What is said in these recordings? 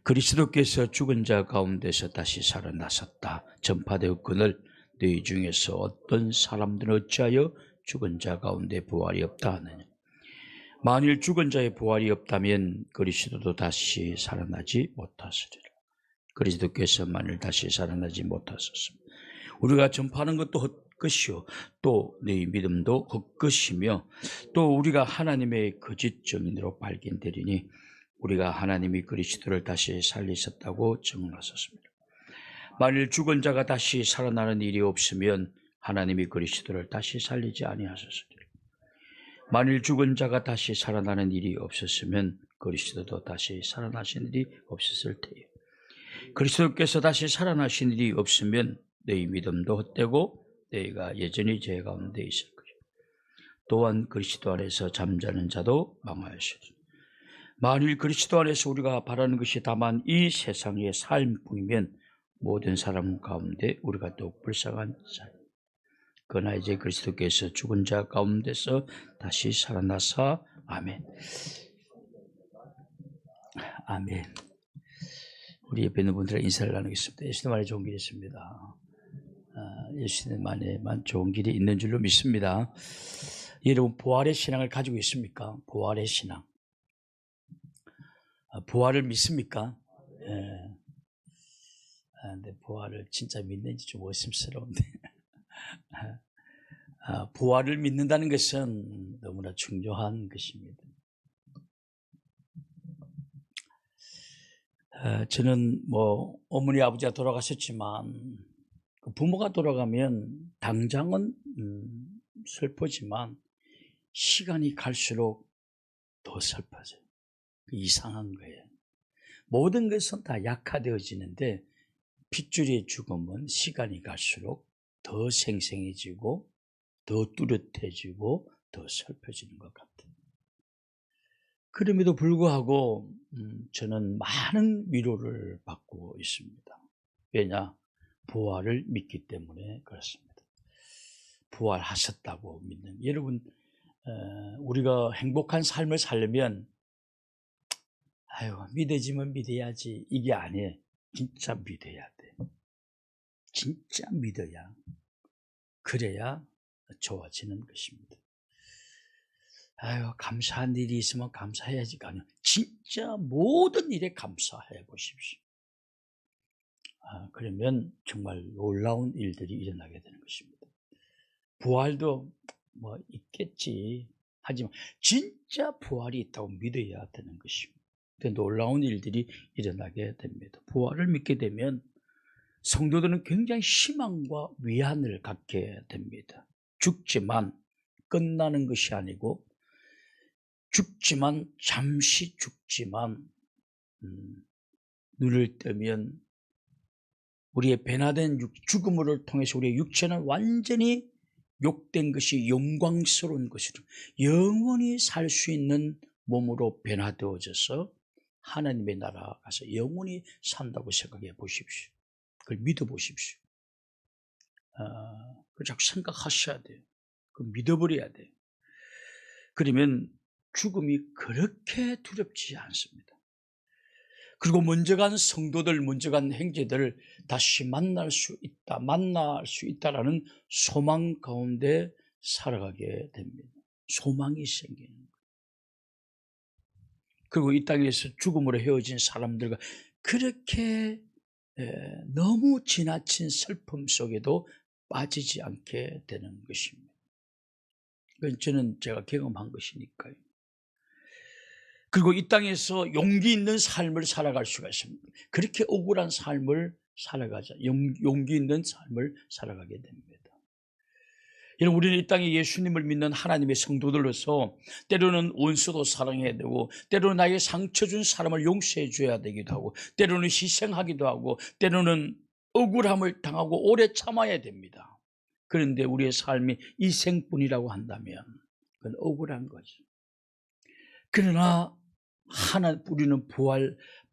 그리스도께서 죽은 자 가운데서 다시 살아나셨다 전파되었거늘 너희 중에서 어떤 사람들은 어찌하여 죽은 자 가운데 부활이 없다 하느냐. 만일 죽은 자의 부활이 없다면 그리스도도 다시 살아나지 못하시리라. 그리스도께서 만일 다시 살아나지 못하셨으면 우리가 전파하는 것도 헛것이요 또 너희 믿음도 헛것이며 또 우리가 하나님의 거짓 증인으로 발견되리니 우리가 하나님이 그리스도를 다시 살리셨다고 증언하셨습니다. 만일 죽은 자가 다시 살아나는 일이 없으면 하나님이 그리스도를 다시 살리지 아니하셨으리라. 만일 죽은 자가 다시 살아나는 일이 없었으면 그리스도도 다시 살아나신 일이 없었을 테요. 그리스도께서 다시 살아나신 일이 없으면 너희 믿음도 헛되고 너희가 여전히 죄 가운데 있을 것이요 또한 그리스도 안에서 잠자는 자도 망하였으리라. 만일 그리스도 안에서 우리가 바라는 것이 다만 이 세상의 삶뿐이면 모든 사람 가운데 우리가 더욱 불쌍한 자입니다. 그러나 이제 그리스도께서 죽은 자 가운데서 다시 살아나사 아멘. 아멘. 우리 옆에 있는 분들과 인사를 나누겠습니다. 예수님만의 좋은 길이 있습니다. 예수님만에만 좋은 길이 있는 줄로 믿습니다. 여러분 부활의 신앙을 가지고 있습니까? 부활의 신앙. 부활을 믿습니까? 예. 근데 부활을 진짜 믿는지 좀 의심스러운데. 부활을 믿는다는 것은 너무나 중요한 것입니다. 저는 어머니 아버지가 돌아가셨지만 부모가 돌아가면 당장은 슬프지만 시간이 갈수록 더 슬퍼져요. 이상한 거예요. 모든 것은 다 약화되어지는데 핏줄의 죽음은 시간이 갈수록 더 생생해지고 더 뚜렷해지고 더 슬퍼지는 것 같아요. 그럼에도 불구하고 저는 많은 위로를 받고 있습니다. 왜냐? 부활을 믿기 때문에 그렇습니다. 부활하셨다고 믿는 여러분, 우리가 행복한 삶을 살려면 믿어지면 믿어야지 이게 아니에요. 진짜 믿어야 돼. 진짜 믿어야 그래야 좋아지는 것입니다. 감사한 일이 있으면 감사해야지가 아니라 진짜 모든 일에 감사해 보십시오. 그러면 정말 놀라운 일들이 일어나게 되는 것입니다. 부활도 있겠지 하지만 진짜 부활이 있다고 믿어야 되는 것입니다. 놀라운 일들이 일어나게 됩니다. 부활을 믿게 되면 성도들은 굉장히 희망과 위안을 갖게 됩니다. 죽지만 끝나는 것이 아니고 죽지만 잠시 죽지만 눈을 뜨면 우리의 변화된 죽음을 통해서 우리의 육체는 완전히 욕된 것이 영광스러운 것으로 영원히 살 수 있는 몸으로 변화되어져서 하나님의 나라 가서 영원히 산다고 생각해 보십시오. 그걸 믿어 보십시오. 그걸 자꾸 생각하셔야 돼요. 그걸 믿어버려야 돼요. 그러면 죽음이 그렇게 두렵지 않습니다. 그리고 먼저 간 성도들, 먼저 간 형제들을 다시 만날 수 있다라는 소망 가운데 살아가게 됩니다. 소망이 생기는 거예요. 그리고 이 땅에서 죽음으로 헤어진 사람들과 그렇게 너무 지나친 슬픔 속에도 빠지지 않게 되는 것입니다. 그건 저는 제가 경험한 것이니까요. 그리고 이 땅에서 용기 있는 삶을 살아갈 수가 있습니다. 그렇게 억울한 삶을 살아가자. 용기 있는 삶을 살아가게 됩니다. 여러분, 우리는 이 땅에 예수님을 믿는 하나님의 성도들로서 때로는 원수도 사랑해야 되고 때로는 나에게 상처 준 사람을 용서해 줘야 되기도 하고 때로는 희생하기도 하고 때로는 억울함을 당하고 오래 참아야 됩니다. 그런데 우리의 삶이 이 생뿐이라고 한다면 그건 억울한 거지. 그러나 우리는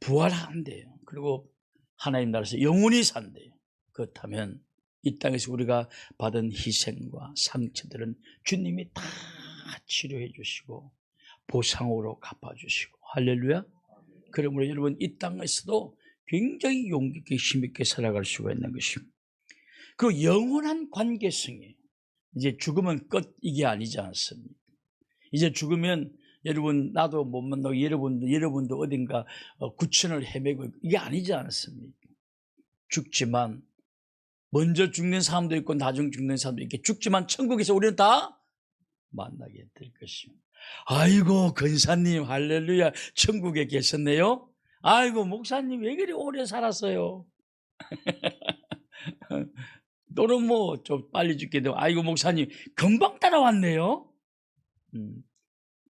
부활한대요. 그리고 하나님 나라에서 영원히 산대요. 그렇다면 이 땅에서 우리가 받은 희생과 상처들은 주님이 다 치료해 주시고 보상으로 갚아주시고 할렐루야. 그러므로 여러분 이 땅에서도 굉장히 용기 있게 힘있게 살아갈 수가 있는 것입니다. 그 영원한 관계성이에요. 이제 죽으면 끝, 이게 아니지 않습니까? 이제 죽으면 여러분 나도 못 만나고 여러분도 어딘가 구천을 헤매고 이게 아니지 않습니까? 죽지만 먼저 죽는 사람도 있고 나중 죽는 사람도 있고 죽지만 천국에서 우리는 다 만나게 될 것입니다. 아이고 권사님 할렐루야 천국에 계셨네요. 아이고 목사님 왜 그리 오래 살았어요. 너는 뭐 좀 빨리 죽게 되고 아이고 목사님 금방 따라왔네요.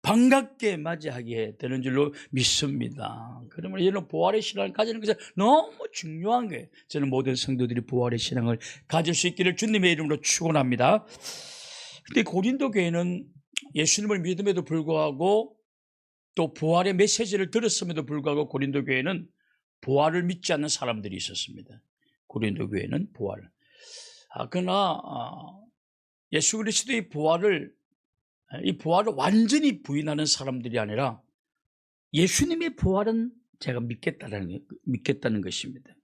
반갑게 맞이하게 되는 줄로 믿습니다. 그러면 이런 부활의 신앙을 가지는 것은 너무 중요한 거예요. 저는 모든 성도들이 부활의 신앙을 가질 수 있기를 주님의 이름으로 축원합니다. 근데 고린도 교회는 예수님을 믿음에도 불구하고 또 부활의 메시지를 들었음에도 불구하고 고린도 교회는 부활을 믿지 않는 사람들이 있었습니다. 고린도 교회는 부활을. 그러나 예수 그리스도의 이 부활을 완전히 부인하는 사람들이 아니라 예수님의 부활은 제가 믿겠다는 것입니다.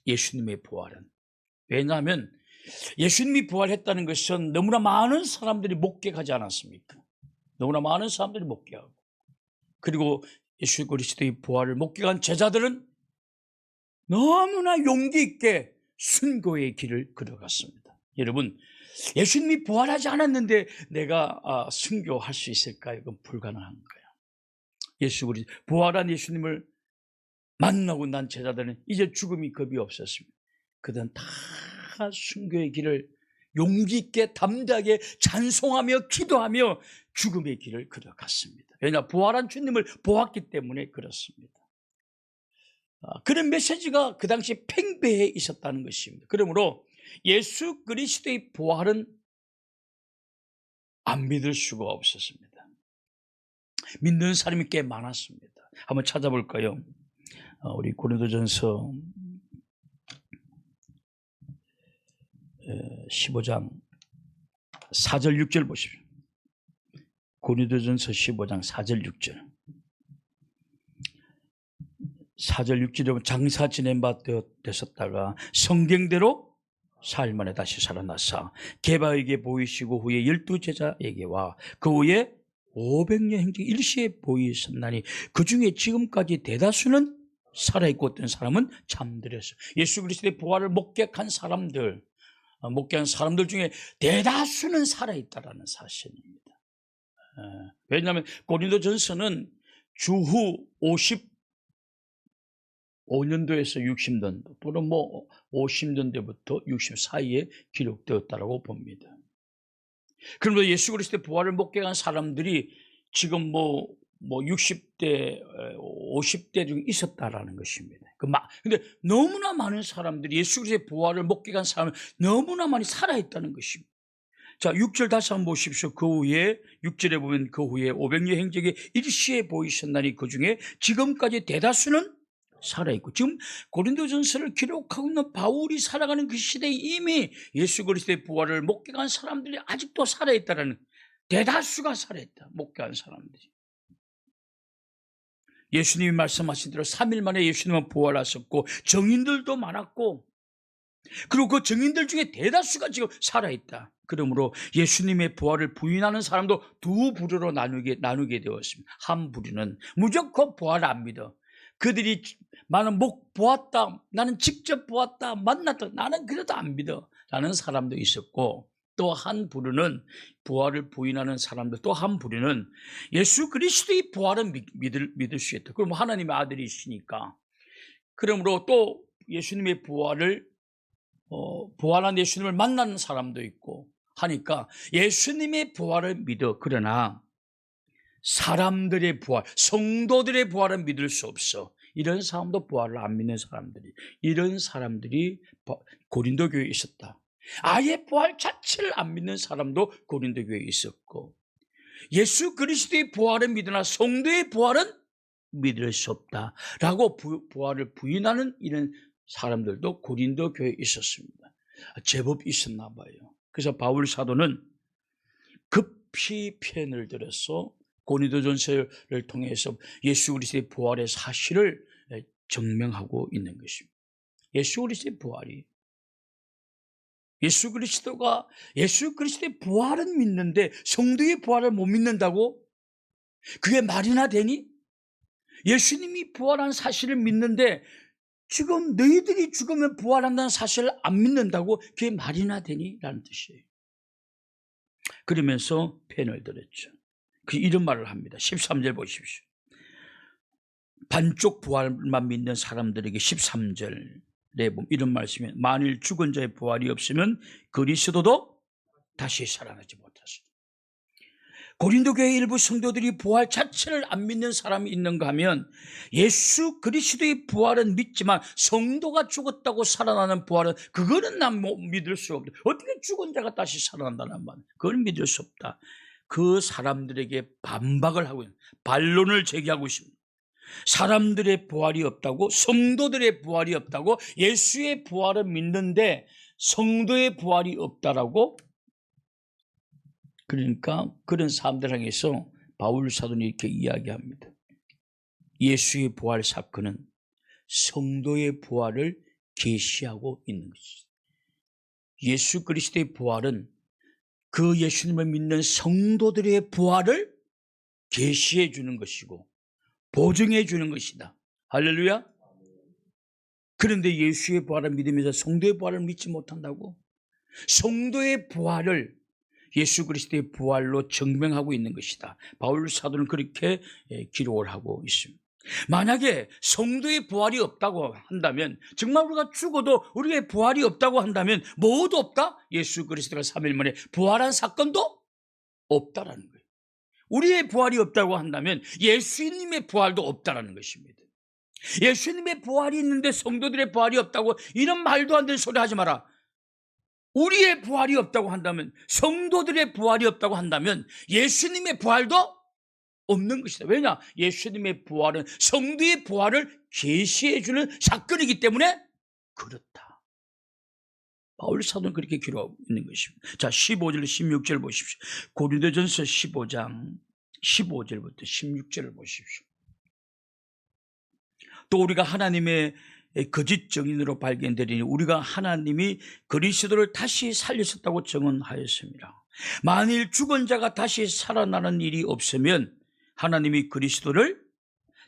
예수님의 부활은. 왜냐하면 예수님이 부활했다는 것은 너무나 많은 사람들이 목격하지 않았습니까? 너무나 많은 사람들이 목격하고 그리고 예수 그리스도의 부활을 목격한 제자들은 너무나 용기 있게 순교의 길을 걸어갔습니다. 여러분 예수님이 부활하지 않았는데 내가 순교할 수 있을까요? 그건 불가능한 거예요. 예수 그리스도 부활한 예수님을 만나고 난 제자들은 이제 죽음이 겁이 없었습니다. 그들은 다 순교의 길을 용기 있게 담대하게 찬송하며 기도하며 죽음의 길을 걸어갔습니다. 왜냐 부활한 주님을 보았기 때문에 그렇습니다. 그런 메시지가 그 당시 팽배해 있었다는 것입니다. 그러므로 예수 그리스도의 부활은 안 믿을 수가 없었습니다. 믿는 사람이 꽤 많았습니다. 한번 찾아볼까요? 우리 고린도전서 15장 4절 6절 보십시오. 고린도전서 15장 4절 6절 4절 6절에 보면 장사 지낸 바 되셨다가 성경대로 사흘 만에 다시 살아나사 게바에게 보이시고 후에 12제자에게 와 그 후에 500년 행적 일시에 보이셨나니 그 중에 지금까지 대다수는 살아있고 어떤 사람은 잠들었어요. 예수 그리스도의 부활을 목격한 사람들 중에 대다수는 살아있다라는 사실입니다. 왜냐하면 고린도전서는 주후 55년도에서 60년도 또는 50년대부터 60 사이에 기록되었다고 봅니다. 그러므로 예수 그리스도의 부활을 목격한 사람들이 지금 60대, 50대 중에 있었다라는 것입니다. 근데 너무나 많은 사람들이 예수 그리스도의 부활을 목격한 사람은 너무나 많이 살아있다는 것입니다. 자, 6절 다시 한번 보십시오. 그 후에 6절에 보면 그 후에 500년 행적에 일시에 보이셨나니 그 중에 지금까지 대다수는 살아있고 지금 고린도전서를 기록하고 있는 바울이 살아가는 그 시대에 이미 예수 그리스도의 부활을 목격한 사람들이 아직도 살아있다는 대다수가 살아있다. 목격한 사람들이. 예수님이 말씀하신 대로 3일 만에 예수님은 부활하셨고 정인들도 많았고 그리고 그 정인들 중에 대다수가 지금 살아있다. 그러므로 예수님의 부활을 부인하는 사람도 두 부류로 나누게 되었습니다. 한 부류는 무조건 부활을 안 믿어. 그들이 나는 보았다, 나는 직접 보았다, 만났다, 나는 그래도 안 믿어 라는 사람도 있었고 또 한 부류는 부활을 부인하는 사람들, 또 한 부류는 예수 그리스도의 부활은 믿을 수 있다. 그럼 하나님의 아들이시니까. 그러므로 또 예수님의 부활한 예수님을 만나는 사람도 있고 하니까 예수님의 부활을 믿어. 그러나 사람들의 부활, 성도들의 부활은 믿을 수 없어. 이런 사람도 부활을 안 믿는 사람들이, 이런 사람들이 고린도 교회에 있었다. 아예 부활 자체를 안 믿는 사람도 고린도 교회에 있었고 예수 그리스도의 부활은 믿으나 성도의 부활은 믿을 수 없다라고 부활을 부인하는 이런 사람들도 고린도 교회에 있었습니다. 제법 있었나 봐요. 그래서 바울 사도는 급히 편을 들어서 고린도전서를 통해서 예수 그리스도의 부활의 사실을 증명하고 있는 것입니다. 예수 그리스도의 부활이, 예수 그리스도의 부활은 믿는데 성도의 부활을 못 믿는다고? 그게 말이나 되니? 예수님이 부활한 사실을 믿는데 지금 너희들이 죽으면 부활한다는 사실을 안 믿는다고? 그게 말이나 되니? 라는 뜻이에요. 그러면서 펜을 들었죠. 이런 말을 합니다. 13절 보십시오. 반쪽 부활만 믿는 사람들에게 13절에 보면 이런 말씀이, 만일 죽은 자의 부활이 없으면 그리스도도 다시 살아나지 못하시다. 고린도 교회 일부 성도들이 부활 자체를 안 믿는 사람이 있는가 하면, 예수 그리스도의 부활은 믿지만 성도가 죽었다고 살아나는 부활은 그거는 난 믿을 수 없다. 어떻게 죽은 자가 다시 살아난다는 말, 그걸 믿을 수 없다. 그 사람들에게 반박을 하고 있는, 반론을 제기하고 있습니다. 사람들의 부활이 없다고, 성도들의 부활이 없다고, 예수의 부활은 믿는데 성도의 부활이 없다라고. 그러니까 그런 사람들 향해서 바울 사도는 이렇게 이야기합니다. 예수의 부활 사건은 성도의 부활을 계시하고 있는 것입니다. 예수 그리스도의 부활은 그 예수님을 믿는 성도들의 부활을 계시해 주는 것이고 보증해 주는 것이다. 할렐루야. 그런데 예수의 부활을 믿으면서 성도의 부활을 믿지 못한다고? 성도의 부활을 예수 그리스도의 부활로 증명하고 있는 것이다. 바울 사도는 그렇게 기록을 하고 있습니다. 만약에 성도의 부활이 없다고 한다면, 정말 우리가 죽어도 우리의 부활이 없다고 한다면 뭐도 없다? 예수 그리스도가 3일 만에 부활한 사건도 없다라는 거예요. 우리의 부활이 없다고 한다면 예수님의 부활도 없다라는 것입니다. 예수님의 부활이 있는데 성도들의 부활이 없다고, 이런 말도 안 되는 소리 하지 마라. 우리의 부활이 없다고 한다면, 성도들의 부활이 없다고 한다면 예수님의 부활도 없는 것이다. 왜냐? 예수님의 부활은 성도의 부활을 계시해 주는 사건이기 때문에 그렇다. 바울 사도는 그렇게 기록하고 있는 것입니다. 자, 15절 16절 보십시오. 고린도전서 15장 15절부터 16절을 보십시오. 또 우리가 하나님의 거짓 증인으로 발견되리니 우리가 하나님이 그리스도를 다시 살리셨다고 증언하였습니다. 만일 죽은 자가 다시 살아나는 일이 없으면 하나님이 그리스도를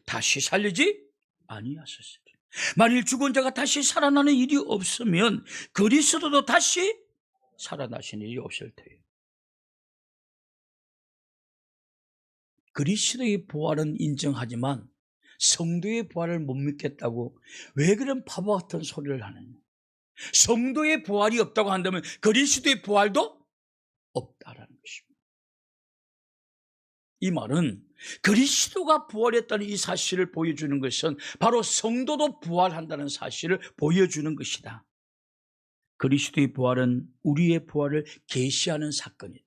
다시 살리지 아니하셨으리라. 만일 죽은 자가 다시 살아나는 일이 없으면 그리스도도 다시 살아나신 일이 없을 테요. 그리스도의 부활은 인정하지만 성도의 부활을 못 믿겠다고 왜 그런 바보 같은 소리를 하느냐. 성도의 부활이 없다고 한다면 그리스도의 부활도 없다라는 것입니다. 이 말은 그리스도가 부활했다는 이 사실을 보여주는 것은 바로 성도도 부활한다는 사실을 보여주는 것이다. 그리스도의 부활은 우리의 부활을 계시하는 사건이다.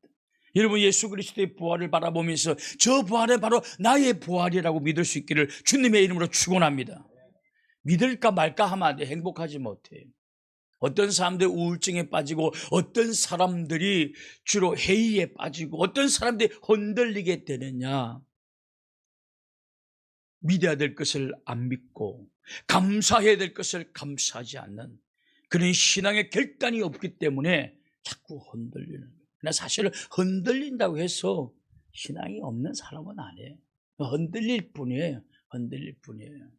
여러분, 예수 그리스도의 부활을 바라보면서 저 부활은 바로 나의 부활이라고 믿을 수 있기를 주님의 이름으로 축원합니다. 믿을까 말까 하면 안 돼. 행복하지 못해. 어떤 사람들이 우울증에 빠지고, 어떤 사람들이 주로 회의에 빠지고, 어떤 사람들이 흔들리게 되느냐. 믿어야 될 것을 안 믿고 감사해야 될 것을 감사하지 않는 그런 신앙의 결단이 없기 때문에 자꾸 흔들리는 거예요. 그러나 사실은 흔들린다고 해서 신앙이 없는 사람은 아니에요. 흔들릴 뿐이에요. 흔들릴 뿐이에요.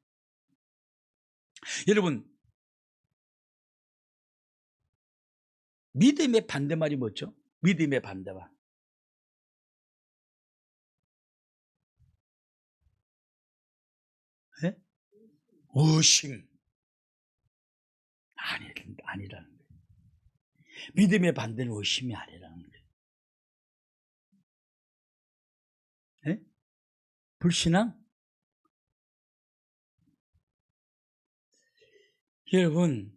여러분, 믿음의 반대말이 뭐죠? 믿음의 반대말. 네? 의심. 아니라는 거예요. 믿음의 반대는 의심이 아니라는 거예요. 네? 불신앙? 여러분,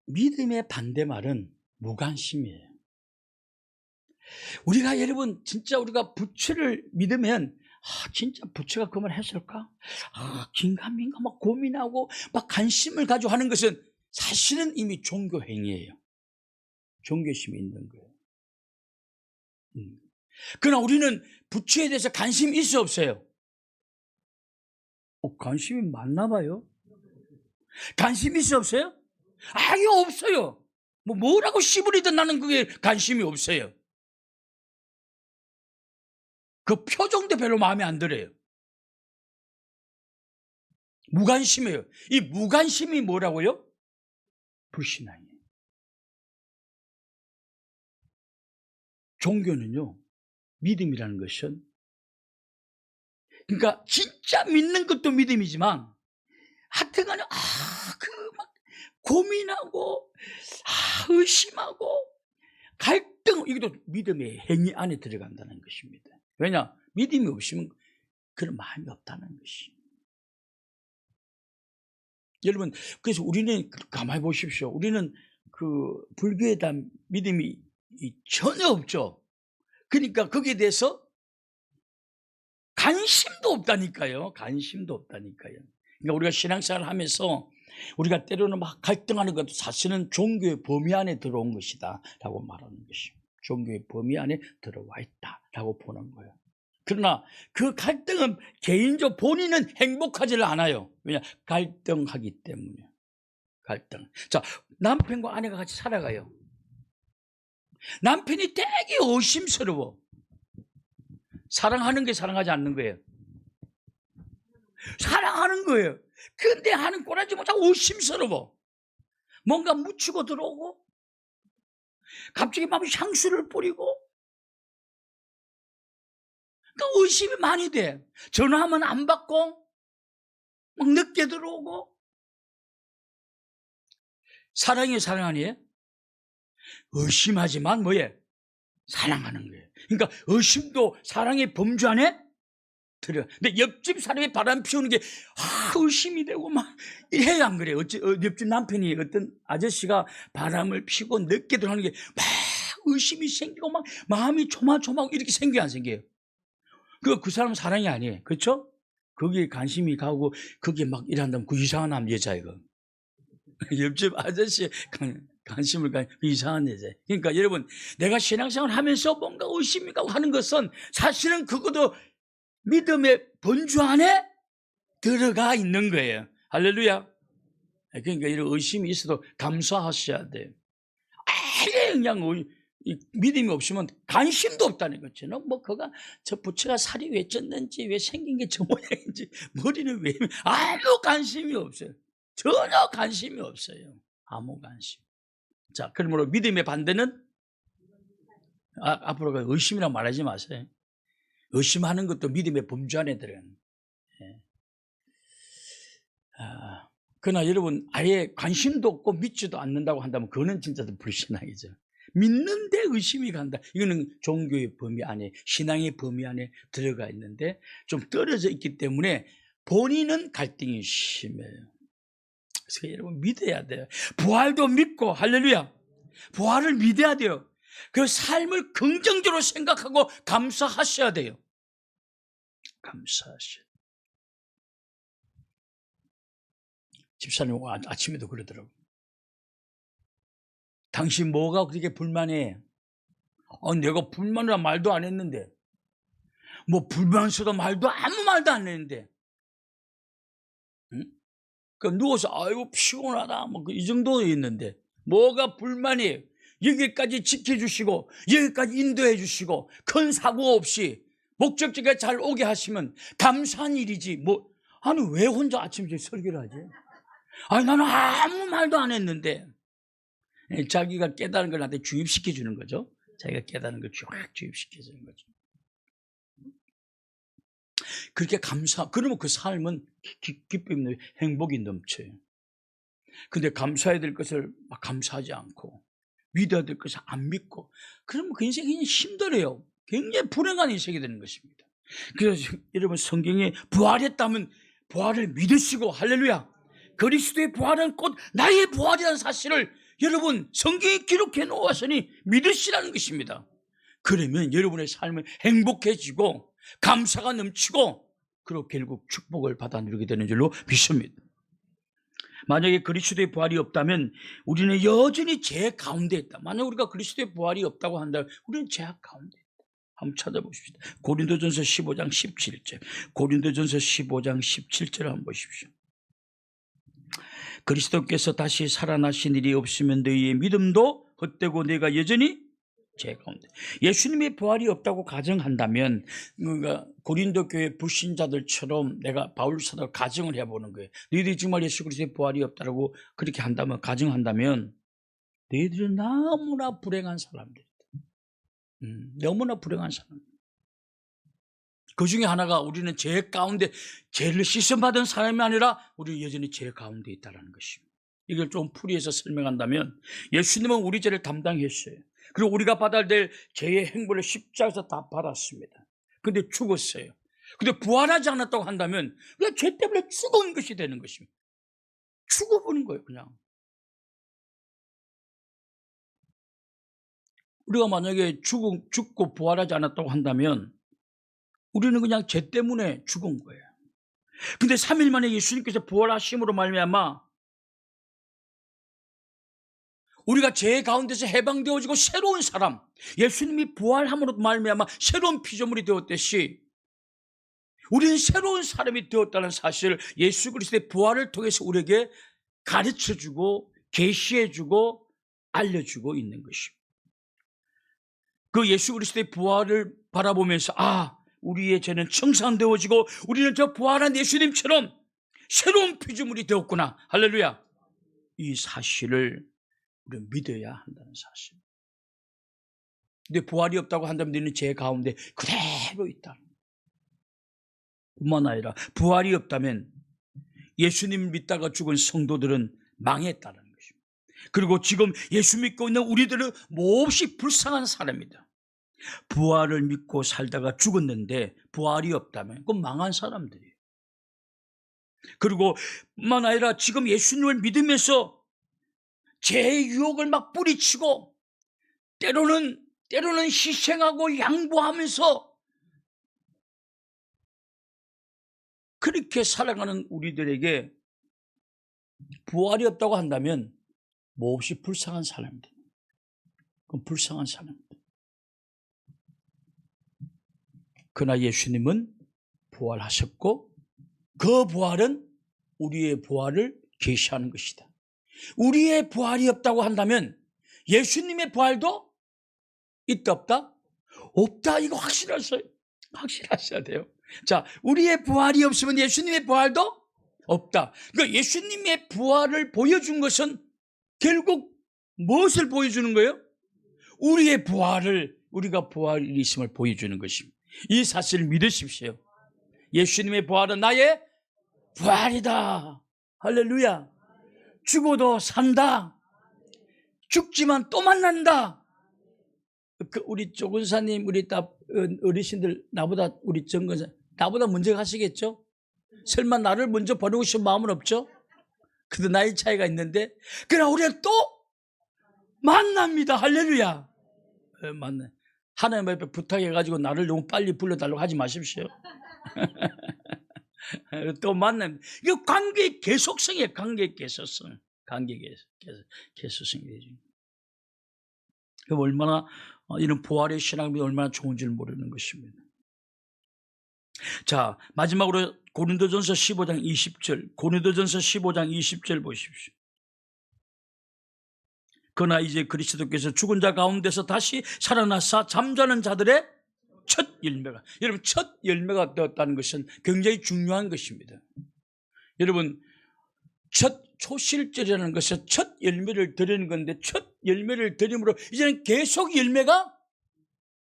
믿음의 반대말은 무관심이에요. 우리가 여러분, 진짜 우리가 부처를 믿으면 진짜 부처가 그 말 했을까? 긴가민가 막 고민하고 막 관심을 가지고 하는 것은 사실은 이미 종교 행위예요. 종교심이 있는 거예요. 그러나 우리는 부처에 대해서 관심이 있어 없어요? 관심이 많나 봐요. 관심이 있어 없어요? 아예 없어요. 뭐라고 씨부리든 나는 그게 관심이 없어요. 그 표정도 별로 마음에 안 들어요. 무관심해요. 이 무관심이 뭐라고요? 불신앙이에요. 종교는요, 믿음이라는 것은, 그러니까 진짜 믿는 것도 믿음이지만 하여튼간에 막 고민하고 의심하고 갈등, 이것도 믿음의 행위 안에 들어간다는 것입니다. 왜냐? 믿음이 없으면 그런 마음이 없다는 것입니다. 여러분, 그래서 우리는 가만히 보십시오. 우리는 그 불교에 대한 믿음이 전혀 없죠. 그러니까 거기에 대해서 관심도 없다니까요. 관심도 없다니까요. 그러니까 우리가 신앙생활을 하면서 우리가 때로는 막 갈등하는 것도 사실은 종교의 범위 안에 들어온 것이다 라고 말하는 것입니다. 종교의 범위 안에 들어와 있다 라고 보는 거예요. 그러나 그 갈등은 개인적 본인은 행복하지를 않아요. 왜냐? 갈등하기 때문에. 갈등. 자, 남편과 아내가 같이 살아가요. 남편이 되게 의심스러워. 사랑하는 게 사랑하지 않는 거예요. 사랑하는 거예요. 근데 하는 꼬라지 못하고 의심스러워. 뭔가 묻히고 들어오고 갑자기 막 향수를 뿌리고, 그러니까 의심이 많이 돼. 전화하면 안 받고 막 늦게 들어오고. 사랑이 사랑 아니에요? 의심하지만 뭐예요? 사랑하는 거예요. 그러니까 의심도 사랑의 범주 안에 들어요. 근데 옆집 사람이 바람 피우는 게 의심이 되고 막 해야 안 그래요. 옆집 남편이 어떤 아저씨가 바람을 피고 늦게 들어가는 게 막 의심이 생기고 막 마음이 조마조마하고 이렇게 생겨요, 안 생겨요? 그 사람은 사랑이 아니에요. 그렇죠? 거기에 관심이 가고 거기에 막 일한다면 그 이상한 남자예요. 옆집 아저씨 관심을 가는 이상한 여자. 그러니까 여러분, 내가 신앙생활 하면서 뭔가 의심이 가고 하는 것은 사실은 그것도 믿음의 본주 안에 들어가 있는 거예요. 할렐루야. 그러니까 이런 의심이 있어도 감사하셔야 돼요. 아예 그냥 믿음이 없으면 관심도 없다는 거죠. 그가 저 부처가 살이 왜 쪘는지, 왜 생긴 게 저 모양인지, 머리는 왜, 아무 관심이 없어요. 전혀 관심이 없어요. 아무 관심. 자, 그러므로 믿음의 반대는 앞으로 의심이라고 말하지 마세요. 의심하는 것도 믿음의 범주 안에 들어가는. 그러나 여러분, 아예 관심도 없고 믿지도 않는다고 한다면 그거는 진짜 불신앙이죠. 믿는데 의심이 간다. 이거는 종교의 범위 안에, 신앙의 범위 안에 들어가 있는데 좀 떨어져 있기 때문에 본인은 갈등이 심해요. 그래서 여러분 믿어야 돼요. 부활도 믿고, 할렐루야. 부활을 믿어야 돼요. 그 삶을 긍정적으로 생각하고 감사하셔야 돼요. 감사하셔야 돼요. 집사님 아침에도 그러더라고요. 당신 뭐가 그렇게 불만해? 내가 불만이라 말도 안 했는데, 불만스러워 말도 아무 말도 안 했는데, 응? 누워서 아이고 피곤하다 이 정도였는데 뭐가 불만이에요? 여기까지 지켜주시고 여기까지 인도해 주시고 큰 사고 없이 목적지가 잘 오게 하시면 감사한 일이지. 아니 왜 혼자 아침에 설교를 하지? 아니 나는 아무 말도 안 했는데. 자기가 깨달은 걸 나한테 주입시켜 주는 거죠. 자기가 깨달은 걸 쫙 주입시켜 주는 거죠. 그렇게 그러면 그 삶은 기쁨이, 행복이 넘쳐요. 근데 감사해야 될 것을 막 감사하지 않고 믿어야 될 것을 안 믿고 그러면 그 인생이 그냥 힘들어요. 굉장히 불행한 인생이 되는 것입니다. 그래서 여러분 성경에 부활했다면 부활을 믿으시고, 할렐루야. 그리스도의 부활은 곧 나의 부활이라는 사실을 여러분 성경에 기록해 놓았으니 믿으시라는 것입니다. 그러면 여러분의 삶은 행복해지고 감사가 넘치고 그리고 결국 축복을 받아 누리게 되는 줄로 믿습니다. 만약에 그리스도의 부활이 없다면 우리는 여전히 죄 가운데 있다. 만약 우리가 그리스도의 부활이 없다고 한다면 우리는 죄악 가운데 있다. 한번 찾아보십시오. 고린도전서 15장 17절. 고린도전서 15장 17절 한번 보십시오. 그리스도께서 다시 살아나신 일이 없으면 너희의 믿음도 헛되고 내가 여전히 제 가운데. 예수님의 부활이 없다고 가정한다면 고린도 교회 불신자들처럼 내가 바울 사도가 가정을 해보는 거예요. 너희들이 정말 예수 그리스도의 부활이 없다고 그렇게 한다면, 가정한다면 너희들은 너무나 불행한 사람들이다. 너무나 불행한 사람. 그 중에 하나가 우리는 죄 가운데, 죄를 씻음받은 사람이 아니라 우리 여전히 죄 가운데 있다는 것입니다. 이걸 좀 풀이해서 설명한다면 예수님은 우리 죄를 담당했어요. 그리고 우리가 받아야 될 죄의 행보를 십자가에서 다 받았습니다. 근데 죽었어요. 근데 부활하지 않았다고 한다면 그냥 죄 때문에 죽은 것이 되는 것입니다. 죽어버린 거예요, 그냥. 우리가 만약에 죽고 부활하지 않았다고 한다면 우리는 그냥 죄 때문에 죽은 거예요. 근데 3일 만에 예수님께서 부활하심으로 말미암아 우리가 죄 가운데서 해방되어지고 새로운 사람, 예수님이 부활함으로 말미암아 새로운 피조물이 되었듯이 우리는 새로운 사람이 되었다는 사실을 예수 그리스도의 부활을 통해서 우리에게 가르쳐주고 계시해주고 알려주고 있는 것입니다. 그 예수 그리스도의 부활을 바라보면서 우리의 죄는 청산되어지고 우리는 저 부활한 예수님처럼 새로운 피조물이 되었구나. 할렐루야. 이 사실을 우리는 믿어야 한다는 사실. 근데 부활이 없다고 한다면 너는 죄 가운데 그대로 있다. 뿐만 아니라 부활이 없다면 예수님을 믿다가 죽은 성도들은 망했다는 것입니다. 그리고 지금 예수 믿고 있는 우리들은 몹시 불쌍한 사람이다. 부활을 믿고 살다가 죽었는데 부활이 없다면 그건 망한 사람들이에요. 그리고 뿐만 아니라 지금 예수님을 믿으면서 죄의 유혹을 막 뿌리치고 때로는 희생하고 양보하면서 그렇게 살아가는 우리들에게 부활이 없다고 한다면 몹시 불쌍한 사람들. 그건 불쌍한 사람들. 그러나 예수님은 부활하셨고 그 부활은 우리의 부활을 계시하는 것이다. 우리의 부활이 없다고 한다면 예수님의 부활도 있다 없다? 없다. 이거 확실하셔야 돼요. 자, 우리의 부활이 없으면 예수님의 부활도 없다. 그러니까 예수님의 부활을 보여준 것은 결국 무엇을 보여주는 거예요? 우리의 부활을, 우리가 부활이 있음을 보여주는 것입니다. 이 사실을 믿으십시오. 예수님의 부활은 나의 부활이다. 할렐루야. 죽어도 산다. 죽지만 또 만난다. 우리 조근사님, 우리 어르신들 나보다, 우리 정근사 나보다 먼저 가시겠죠? 설마 나를 먼저 버리고 싶은 마음은 없죠? 그래도 나이 차이가 있는데 그러나 우리는 또 만납니다. 할렐루야. 만나. 하나님 앞에 부탁해가지고 나를 너무 빨리 불러달라고 하지 마십시오. 또 만납니다. 이거 관계의 계속성이에요. 관계의 계속성. 관계의 계속성이 되죠. 그 얼마나 이런 부활의 신앙이 얼마나 좋은 줄 모르는 것입니다. 자, 마지막으로 고린도전서 15장 20절. 고린도전서 15장 20절 보십시오. 그러나 이제 그리스도께서 죽은 자 가운데서 다시 살아나사 잠자는 자들의 첫 열매가, 여러분, 첫 열매가 되었다는 것은 굉장히 중요한 것입니다. 여러분, 첫 초실절이라는 것은 첫 열매를 드리는 건데, 첫 열매를 드림으로 이제는 계속 열매가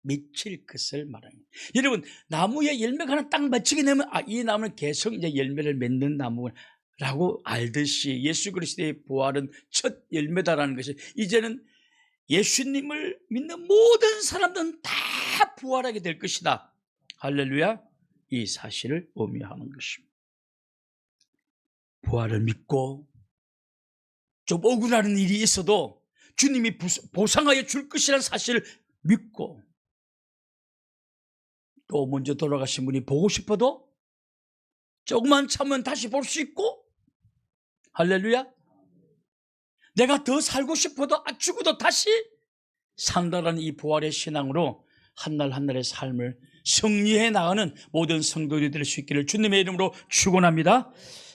맺힐 것을 말합니다. 여러분, 나무에 열매가 하나 딱 맺히게 되면 이 나무는 계속 이제 열매를 맺는 나무라고 알듯이 예수 그리스도의 부활은 첫 열매다라는 것이, 이제는 예수님을 믿는 모든 사람들은 다 부활하게 될 것이다. 할렐루야. 이 사실을 의미하는 것입니다. 부활을 믿고 좀 억울한 일이 있어도 주님이 보상하여 줄 것이라는 사실을 믿고, 또 먼저 돌아가신 분이 보고 싶어도 조금만 참으면 다시 볼 수 있고, 할렐루야. 내가 더 살고 싶어도 죽어도 다시 산다라는 이 부활의 신앙으로 한날 한날의 삶을 승리해 나가는 모든 성도들이 될 수 있기를 주님의 이름으로 축원합니다.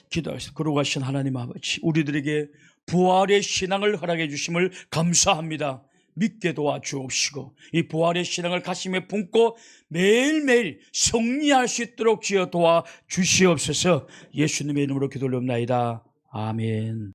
기도하겠습니다. 거룩하신 하나님 아버지, 우리들에게 부활의 신앙을 허락해 주심을 감사합니다. 믿게 도와주옵시고 이 부활의 신앙을 가슴에 품고 매일매일 승리할 수 있도록 지어 도와주시옵소서. 예수님의 이름으로 기도 올려옵나이다. 아멘.